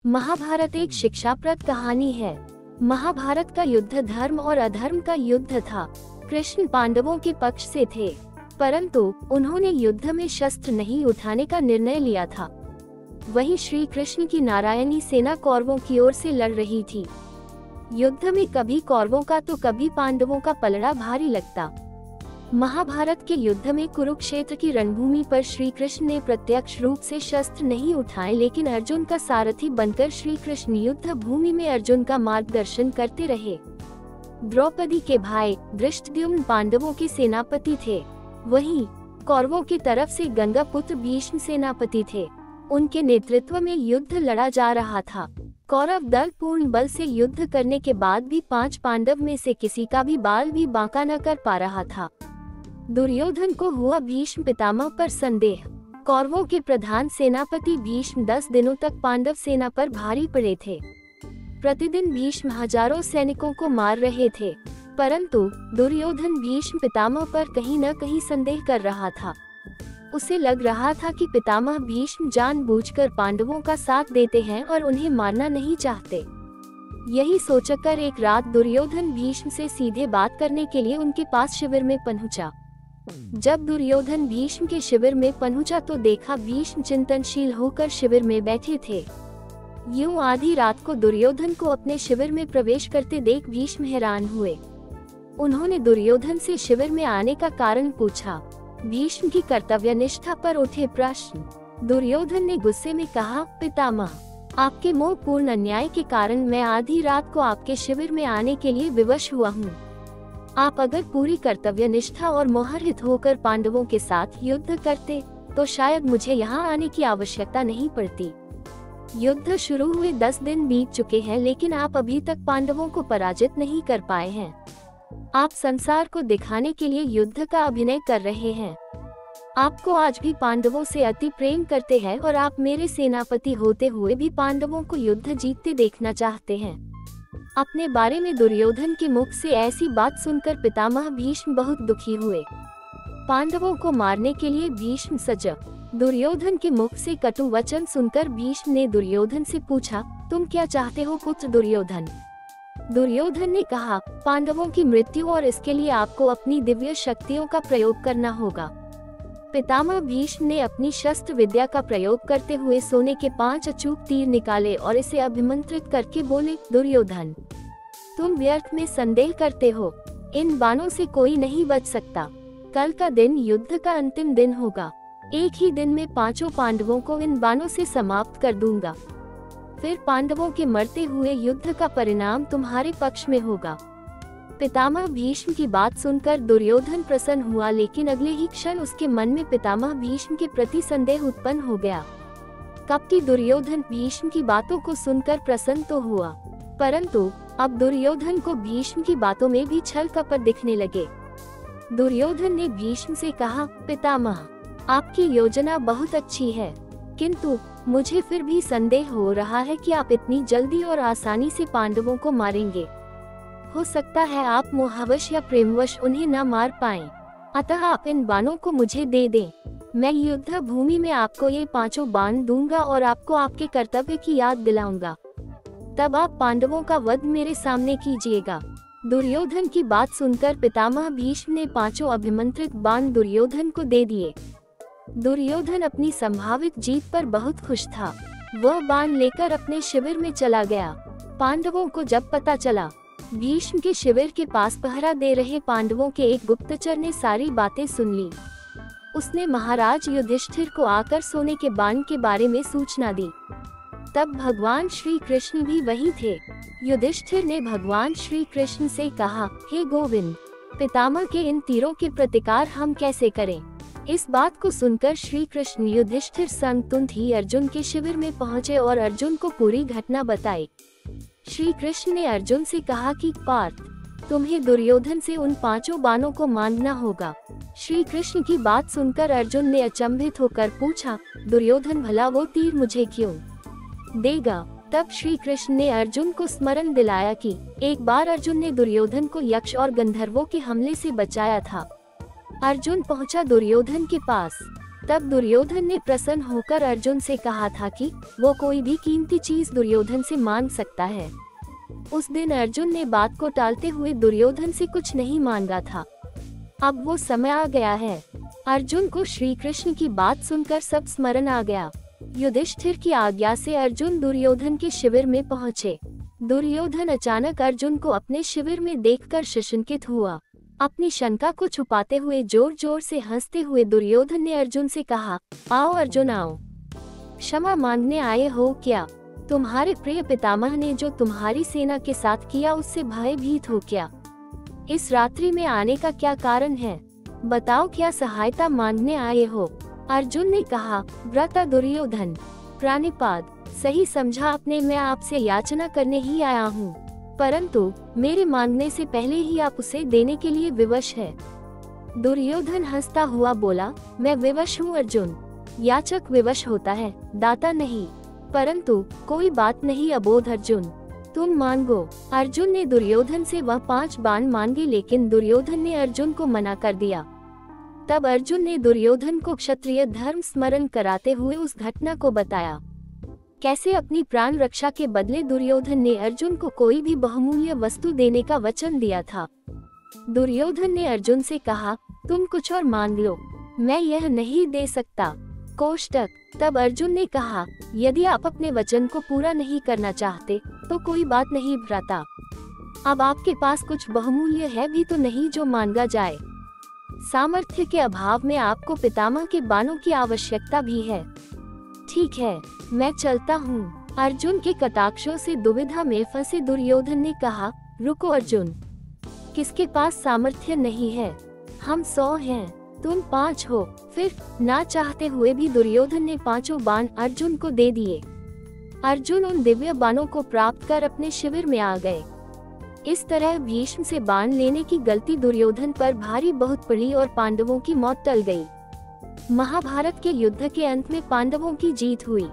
महाभारत एक शिक्षाप्रद कहानी है। महाभारत का युद्ध धर्म और अधर्म का युद्ध था। कृष्ण पांडवों के पक्ष से थे, परंतु उन्होंने युद्ध में शस्त्र नहीं उठाने का निर्णय लिया था। वहीं श्री कृष्ण की नारायणी सेना कौरवों की ओर से लड़ रही थी। युद्ध में कभी कौरवों का तो कभी पांडवों का पलड़ा भारी लगता। महाभारत के युद्ध में कुरुक्षेत्र की रणभूमि पर श्री कृष्ण ने प्रत्यक्ष रूप से शस्त्र नहीं उठाए, लेकिन अर्जुन का सारथी बनकर श्री कृष्ण युद्ध भूमि में अर्जुन का मार्गदर्शन करते रहे। द्रौपदी के भाई धृष्टद्युम्न पांडवों के सेनापति थे, वहीं कौरवों की तरफ से गंगा पुत्र भीष्म सेनापति थे। उनके नेतृत्व में युद्ध लड़ा जा रहा था। कौरव दल पूर्ण बल से युद्ध करने के बाद भी 5 पांडव में से किसी का भी बाल भी बांका न कर पा रहा था। दुर्योधन को हुआ भीष्म पितामह पर संदेह। कौरवों के प्रधान सेनापति भीष्म 10 दिनों तक पांडव सेना पर भारी पड़े थे। प्रतिदिन भीष्म हजारों सैनिकों को मार रहे थे, परंतु दुर्योधन भीष्म पितामह पर कहीं न कहीं संदेह कर रहा था। उसे लग रहा था कि पितामह भीष्म जानबूझकर पांडवों का साथ देते हैं और उन्हें मारना नहीं चाहते। यही सोचकर एक रात दुर्योधन भीष्म से सीधे बात करने के लिए उनके पास शिविर में पहुंचा। जब दुर्योधन भीष्म के शिविर में पहुंचा तो देखा भीष्म चिंतनशील होकर शिविर में बैठे थे। यूं आधी रात को दुर्योधन को अपने शिविर में प्रवेश करते देख भीष्म हैरान हुए। उन्होंने दुर्योधन से शिविर में आने का कारण पूछा। भीष्म की कर्तव्यनिष्ठा पर उठे प्रश्न। दुर्योधन ने गुस्से में कहा, पितामह, आपके मोहपूर्ण अन्याय के कारण मैं आधी रात को आपके शिविर में आने के लिए विवश हुआ हूँ। आप अगर पूरी कर्तव्यनिष्ठा और मोहरहित होकर पांडवों के साथ युद्ध करते तो शायद मुझे यहाँ आने की आवश्यकता नहीं पड़ती। युद्ध शुरू हुए 10 दिन बीत चुके हैं, लेकिन आप अभी तक पांडवों को पराजित नहीं कर पाए हैं। आप संसार को दिखाने के लिए युद्ध का अभिनय कर रहे हैं। आपको आज भी पांडवों से अति प्रेम करते हैं और आप मेरे सेनापति होते हुए भी पांडवों को युद्ध जीतते देखना चाहते हैं। अपने बारे में दुर्योधन के मुख से ऐसी बात सुनकर पितामह भीष्म बहुत दुखी हुए। पांडवों को मारने के लिए भीष्म सजग। दुर्योधन के मुख से कटु वचन सुनकर भीष्म ने दुर्योधन से पूछा, तुम क्या चाहते हो पुत्र दुर्योधन? दुर्योधन ने कहा, पांडवों की मृत्यु और इसके लिए आपको अपनी दिव्य शक्तियों का प्रयोग करना होगा। पितामह भीष्म ने अपनी शस्त्र विद्या का प्रयोग करते हुए सोने के 5 अचूक तीर निकाले और इसे अभिमंत्रित करके बोले, दुर्योधन, तुम व्यर्थ में संदेह करते हो। इन बाणों से कोई नहीं बच सकता। कल का दिन युद्ध का अंतिम दिन होगा। एक ही दिन में 5 पांडवों को इन बाणों से समाप्त कर दूंगा। फिर पांडवों के मरते हुए युद्ध का परिणाम तुम्हारे पक्ष में होगा। पितामह भीष्म की बात सुनकर दुर्योधन प्रसन्न हुआ, लेकिन अगले ही क्षण उसके मन में पितामह भीष्म के प्रति संदेह उत्पन्न हो गया। कपटी दुर्योधन भीष्म की बातों को सुनकर प्रसन्न तो हुआ, परंतु अब दुर्योधन को भीष्म की बातों में भी छल कपट दिखने लगे। दुर्योधन ने भीष्म से कहा, पितामह, आपकी योजना बहुत अच्छी है, किंतु मुझे फिर भी संदेह हो रहा है कि आप इतनी जल्दी और आसानी से पांडवों को मारेंगे। हो सकता है आप मोहवश या प्रेमवश उन्हें न मार पाएं। अतः आप इन बाणों को मुझे दे दें। मैं युद्ध भूमि में आपको ये 5 बाण दूंगा और आपको आपके कर्तव्य की याद दिलाऊंगा। तब आप पांडवों का वध मेरे सामने कीजिएगा। दुर्योधन की बात सुनकर पितामह भीष्म ने 5 अभिमंत्रित बाण दुर्योधन को दे दिए। दुर्योधन अपनी संभावित जीत पर बहुत खुश था। वह बाण लेकर अपने शिविर में चला गया। पांडवों को जब पता चला, भीष्म के शिविर के पास पहरा दे रहे पांडवों के एक गुप्तचर ने सारी बातें सुन ली। उसने महाराज युधिष्ठिर को आकर सोने के बाण के बारे में सूचना दी। तब भगवान श्री कृष्ण भी वहीं थे। युधिष्ठिर ने भगवान श्री कृष्ण से कहा, हे गोविंद, पितामह के इन तीरों के प्रतिकार हम कैसे करें? इस बात को सुनकर श्री कृष्ण युधिष्ठिर संग तुरंत ही अर्जुन के शिविर में पहुंचे और अर्जुन को पूरी घटना बताई। श्री कृष्ण ने अर्जुन से कहा कि पार्थ, तुम्हें दुर्योधन से उन 5 बाणों को मांगना होगा। श्री कृष्ण की बात सुनकर अर्जुन ने अचंभित होकर पूछा, दुर्योधन भला वो तीर मुझे क्यों देगा? तब श्री कृष्ण ने अर्जुन को स्मरण दिलाया कि एक बार अर्जुन ने दुर्योधन को यक्ष और गंधर्वों के हमले से बचाया था। अर्जुन पहुंचा दुर्योधन के पास। तब दुर्योधन ने प्रसन्न होकर अर्जुन से कहा था कि वो कोई भी कीमती चीज दुर्योधन से मांग सकता है। उस दिन अर्जुन ने बात को टालते हुए दुर्योधन से कुछ नहीं मांगा था। अब वो समय आ गया है। अर्जुन को श्री कृष्ण की बात सुनकर सब स्मरण आ गया। युधिष्ठिर की आज्ञा से अर्जुन दुर्योधन के शिविर में पहुँचे। दुर्योधन अचानक अर्जुन को अपने शिविर में देखकर शशंकित हुआ। अपनी शंका को छुपाते हुए जोर जोर से हंसते हुए दुर्योधन ने अर्जुन से कहा, आओ अर्जुन आओ, क्षमा मांगने आए हो क्या? तुम्हारे प्रिय पितामह ने जो तुम्हारी सेना के साथ किया उससे भयभीत हो क्या? इस रात्रि में आने का क्या कारण है? बताओ, क्या सहायता मांगने आए हो? अर्जुन ने कहा, भ्राता दुर्योधन, प्राणिपाद, सही समझा आपने, मैं आपसे याचना करने ही आया हूँ, परंतु मेरे मांगने से पहले ही आप उसे देने के लिए विवश है। दुर्योधन हंसता हुआ बोला, मैं विवश हूँ अर्जुन, याचक विवश होता है, दाता नहीं। परंतु कोई बात नहीं अबोध अर्जुन, तुम मांगो। अर्जुन ने दुर्योधन से वह 5 बाण मांगे, लेकिन दुर्योधन ने अर्जुन को मना कर दिया। तब अर्जुन ने दुर्योधन को क्षत्रिय धर्म स्मरण कराते हुए उस घटना को बताया। कैसे अपनी प्राण रक्षा के बदले दुर्योधन ने अर्जुन को कोई भी बहुमूल्य वस्तु देने का वचन दिया था। दुर्योधन ने अर्जुन से कहा, तुम कुछ और मांग लो, मैं यह नहीं दे सकता। कोष्टक। तब अर्जुन ने कहा, यदि आप अपने वचन को पूरा नहीं करना चाहते तो कोई बात नहीं भ्राता, अब आपके पास कुछ बहुमूल्य है भी तो नहीं जो मांगा जाए। सामर्थ्य के अभाव में आपको पितामह के बाणों की आवश्यकता भी है। ठीक है, मैं चलता हूँ। अर्जुन के कटाक्षों से दुविधा में फंसे दुर्योधन ने कहा, रुको अर्जुन, किसके पास सामर्थ्य नहीं है? हम 100 हैं, तुम 5 हो। फिर ना चाहते हुए भी दुर्योधन ने 5 बाण अर्जुन को दे दिए। अर्जुन उन दिव्य बाणों को प्राप्त कर अपने शिविर में आ गए। इस तरह भीष्म से बाण लेने की गलती दुर्योधन पर भारी बहुत पड़ी और पांडवों की मौत टल गई। महाभारत के युद्ध के अंत में पांडवों की जीत हुई।